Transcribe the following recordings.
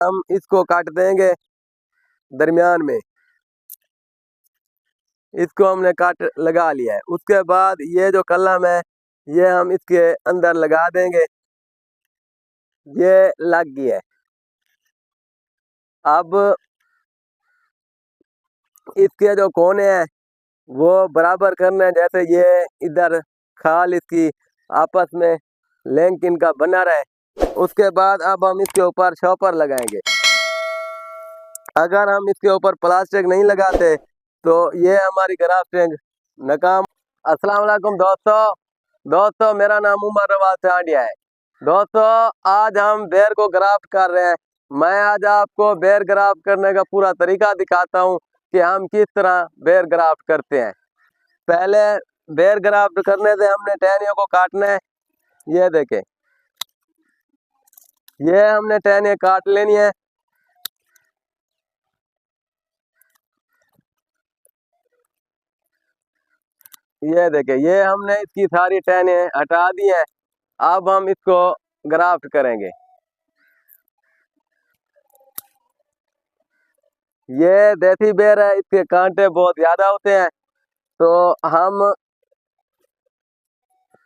हम इसको काट देंगे दरमियान में। इसको हमने काट लगा लिया है। उसके बाद ये जो कलम है ये हम इसके अंदर लगा देंगे। ये लग गया है। अब इसके जो कोने हैं वो बराबर करने हैं, जैसे ये इधर खाल इसकी आपस में लिंक इनका बना रहे। उसके बाद अब हम इसके ऊपर शॉपर लगाएंगे। अगर हम इसके ऊपर प्लास्टिक नहीं लगाते तो ये हमारी ग्राफ्टिंग नाकाम। अस्सलाम वालेकुम दोस्तों मेरा नाम उमर रवाज चांडिया है। दोस्तों आज हम बेर को ग्राफ्ट कर रहे हैं। मैं आज आपको बेर ग्राफ्ट करने का पूरा तरीका दिखाता हूँ कि हम किस तरह बेर ग्राफ्ट करते हैं। पहले बेर ग्राफ्ट करने से हमने टहनियों को काटना है। ये देखें, ये हमने टहनियाँ काट लेनी है। ये देखें, ये हमने इसकी सारी टहनियाँ हटा दी हैं। अब हम इसको ग्राफ्ट करेंगे। ये देसी बेर है, इसके कांटे बहुत ज़्यादा होते हैं, तो हम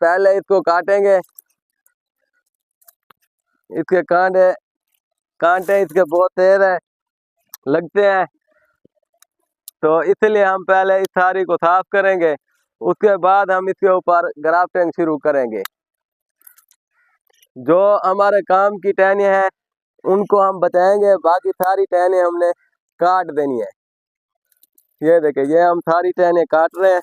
पहले इसको काटेंगे। इसके कांटे इसके बहुत तेज है लगते हैं, तो इसलिए हम पहले इस सारी को साफ करेंगे। उसके बाद हम इसके ऊपर ग्राफ्टिंग शुरू करेंगे। जो हमारे काम की टहनियाँ हैं उनको हम बताएंगे, बाकी सारी टहनियाँ हमने काट देनी है। ये देखें, ये हम सारी टहनियाँ काट रहे हैं।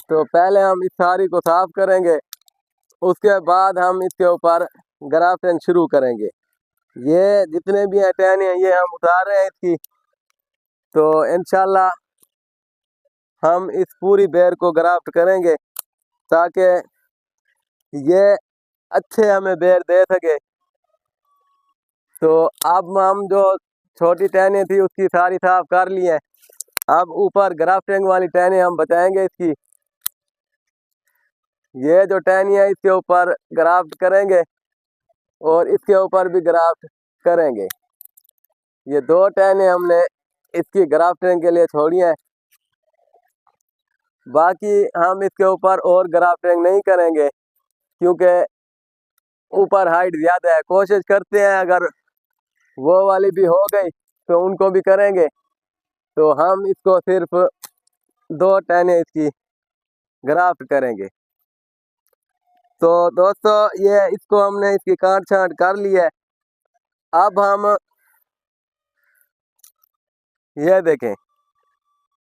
तो पहले हम इस सारी को साफ करेंगे, उसके बाद हम इसके ऊपर ग्राफ्टिंग शुरू करेंगे। ये जितने भी हैं टहनियाँ ये हम उतार रहे हैं इसकी। तो इंशाल्लाह हम इस पूरी बेर को ग्राफ्ट करेंगे ताकि ये अच्छे हमें बेर दे सके। तो अब हम जो छोटी टहनियाँ थी उसकी सारी साफ कर ली है। अब ऊपर ग्राफ्टिंग वाली टहनियाँ हम बताएंगे इसकी। ये जो टहनियाँ इसके ऊपर ग्राफ्ट करेंगे और इसके ऊपर भी ग्राफ्ट करेंगे। ये दो टहनियाँ हमने इसकी ग्राफ्टिंग के लिए छोड़ी हैं, बाकी हम इसके ऊपर और ग्राफ्टिंग नहीं करेंगे क्योंकि ऊपर हाइट ज़्यादा है। कोशिश करते हैं अगर वो वाली भी हो गई तो उनको भी करेंगे। तो हम इसको सिर्फ दो टहनियाँ इसकी ग्राफ्ट करेंगे। तो दोस्तों ये इसको हमने इसकी काट छांट कर ली है। अब हम ये देखें,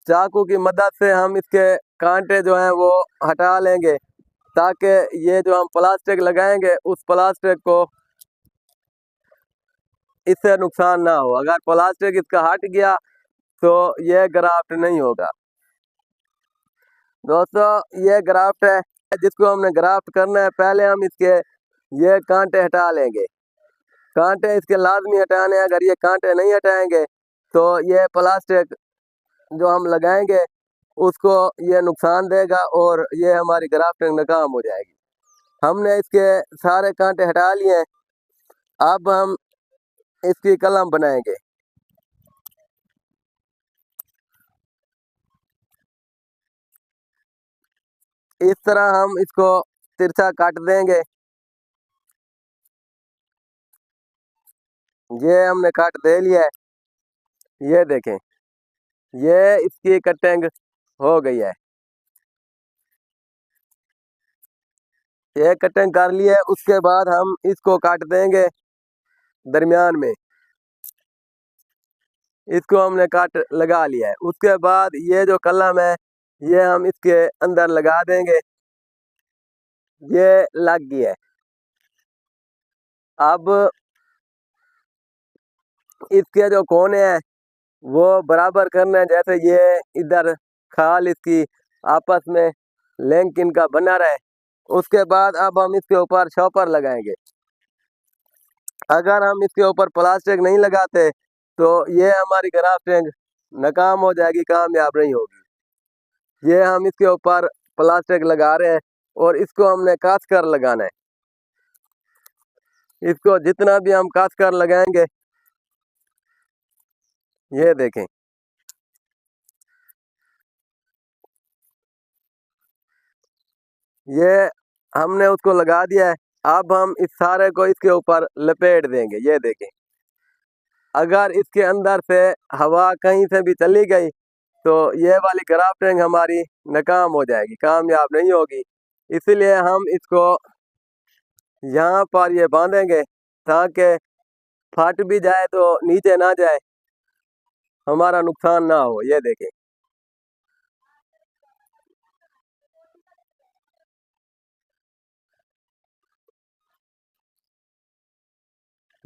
चाकू की मदद से हम इसके कांटे जो हैं वो हटा लेंगे ताकि ये जो हम प्लास्टिक लगाएंगे उस प्लास्टिक को इससे नुकसान ना हो। अगर प्लास्टिक इसका हट गया तो ये ग्राफ्ट नहीं होगा। दोस्तों ये ग्राफ्ट है जिसको हमने ग्राफ्ट करना है। पहले हम इसके ये कांटे हटा लेंगे। कांटे इसके लाजमी हटाने हैं। अगर ये कांटे नहीं हटाएंगे तो ये प्लास्टिक जो हम लगाएंगे उसको ये नुकसान देगा और ये हमारी ग्राफ्टिंग नाकाम हो जाएगी। हमने इसके सारे कांटे हटा लिए हैं। अब हम इसकी कलम बनाएंगे। इस तरह हम इसको तिरछा काट देंगे। ये हमने काट दे लिया है। ये देखें, ये इसकी कटिंग हो गई है। ये कटिंग कर ली है। उसके बाद हम इसको काट देंगे दरमियान में। इसको हमने काट लगा लिया है। उसके बाद ये जो कलम है ये हम इसके अंदर लगा देंगे। ये लग गया है। अब इसके जो कोने हैं वो बराबर करना है, जैसे ये इधर खाल इसकी आपस में लिंक इनका बना रहे। उसके बाद अब हम इसके ऊपर शॉपर लगाएंगे। अगर हम इसके ऊपर प्लास्टिक नहीं लगाते तो ये हमारी ग्राफ्टिंग नाकाम हो जाएगी, कामयाब नहीं होगी। ये हम इसके ऊपर प्लास्टिक लगा रहे हैं और इसको हमने काट कर लगाना है। इसको जितना भी हम कस कर लगाएंगे, ये देखें, ये हमने उसको लगा दिया है। अब हम इस सारे को इसके ऊपर लपेट देंगे। ये देखें, अगर इसके अंदर से हवा कहीं से भी चली गई तो ये वाली ग्राफ्टिंग हमारी नाकाम हो जाएगी, कामयाब नहीं होगी। इसलिए हम इसको यहाँ पर ये बांधेंगे ताकि फट भी जाए तो नीचे ना जाए, हमारा नुकसान ना हो। ये देखें,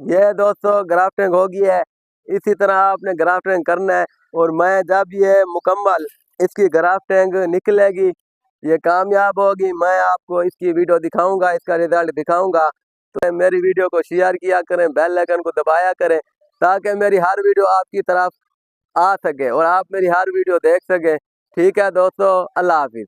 ये दोस्तों ग्राफ्टिंग होगी है। इसी तरह आपने ग्राफ्टिंग करना है। और मैं जब ये मुकम्मल इसकी ग्राफ्टिंग निकलेगी, ये कामयाब होगी, मैं आपको इसकी वीडियो दिखाऊंगा, इसका रिजल्ट दिखाऊंगा। तो मेरी वीडियो को शेयर किया करें, बेल आइकन को दबाया करें, ताकि मेरी हर वीडियो आपकी तरफ आ सके और आप मेरी हर वीडियो देख सकें। ठीक है दोस्तों, अल्लाह हाफिज़।